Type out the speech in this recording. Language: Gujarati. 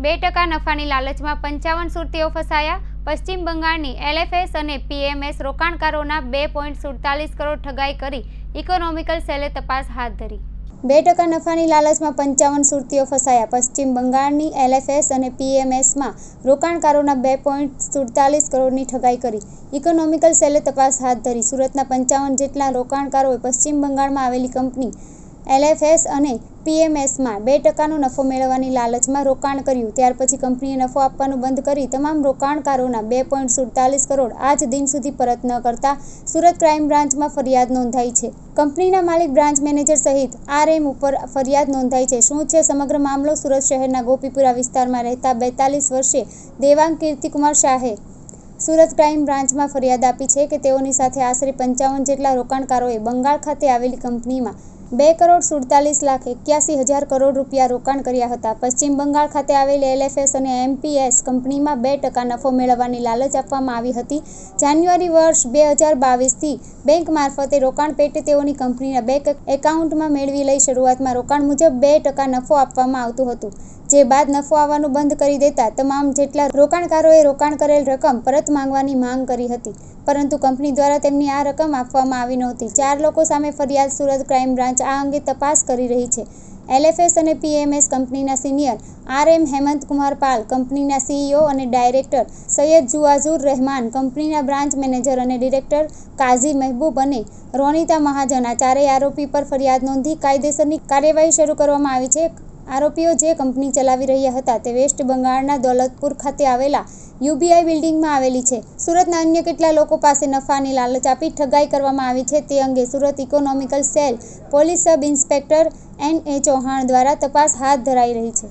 2% નફાની લાલચમાં 55 સુરતીઓ ફસાયા. પશ્ચિમ બંગાળની LFS અને PMS રોકાણકારોના 2.47 કરોડ ઠગાઈ કરી ઇકોનોમિકલ સેલે તપાસ હાથ ધરી. 2% નફાની લાલચમાં 55 સુરતીઓ ફસાયા. પશ્ચિમ બંગાળની LFS અને PMSમાં રોકાણકારોના 2.47 કરોડની ઠગાઈ કરી ઇકોનોમિકલ સેલે તપાસ હાથ ધરી. સુરતના 55 જેટલા રોકાણકારોએ પશ્ચિમ બંગાળમાં આવેલી કંપની LFS અને PMSમાં 2%નો નફો મેળવવાની લાલચમાં રોકાણ કર્યું. ત્યાર પછી કંપનીએ નફો આપવાનું બંધ કરી તમામ રોકાણકારોના 2.47 કરોડ આજ દિન સુધી પરત ન કરતા સુરત ક્રાઇમ બ્રાન્ચમાં ફરિયાદ નોંધાઈ છે. કંપનીના માલિક બ્રાન્ચ મેનેજર સહિત RM ઉપર ફરિયાદ નોંધાઈ છે. શું છે સમગ્ર મામલો? સુરત શહેરના ગોપીપુરા વિસ્તારમાં રહેતા 42 વર્ષીય દેવાંગ કીર્તિકુમાર શાહે સુરત ક્રાઇમ બ્રાન્ચમાં ફરિયાદ આપી છે કે તેઓની સાથે આશરે 55 જેટલા રોકાણકારોએ બંગાળ ખાતે આવેલી કંપનીમાં 2,47,81,000 કરોડ રૂપિયા રોકાણ કર્યા હતા. પશ્ચિમ બંગાળ ખાતે આવેલી LFS અને MPS કંપનીમાં 2% નફો મેળવવાની લાલચ આપવામાં આવી હતી. જાન્યુઆરી વર્ષ 2022થી બેંક મારફતે રોકાણ પેટે તેઓની કંપનીના બેંક એકાઉન્ટમાં મેળવી લઈ શરૂઆતમાં રોકાણ મુજબ 2% નફો આપવામાં આવતું હતું, જે બાદ નફો આવવાનું બંધ કરી દેતા તમામ જેટલા રોકાણકારોએ રોકાણ કરેલ રકમ પરત માંગવાની માંગ કરી હતી, પરંતુ કંપની દ્વારા તેમની આ રકમ આપવામાં આવી નહોતી. 4 લોકો સામે ફરિયાદ. સુરત ક્રાઇમ બ્રાન્ચ આ અંગે તપાસ કરી રહી છે. LFS અને PMS કંપનીના સિનિયર RM હેમંત કુમાર પાલ, કંપનીના CEO અને ડાયરેક્ટર સૈયદ જુઆઝુર રહેમાન, કંપનીના બ્રાન્ચ મેનેજર અને ડિરેક્ટર કાઝી મહેબૂબ અને રોનિતા મહાજન આ ચારેય આરોપી પર ફરિયાદ નોંધી કાયદેસરની કાર્યવાહી શરૂ કરવામાં આવી છે. આરોપીઓ જે કંપની ચલાવી રહ્યા હતા તે વેસ્ટ બંગાળના દૌલતપુર ખાતે આવેલા UBI બિલ્ડિંગમાં આવેલી છે. સુરતના અન્ય કેટલા લોકો પાસે નફાની લાલચ આપી ઠગાઈ કરવામાં આવી છે તે અંગે Surat economical cell police sub inspector NA Chauhan દ્વારા તપાસ હાથ ધરાઈ રહી છે.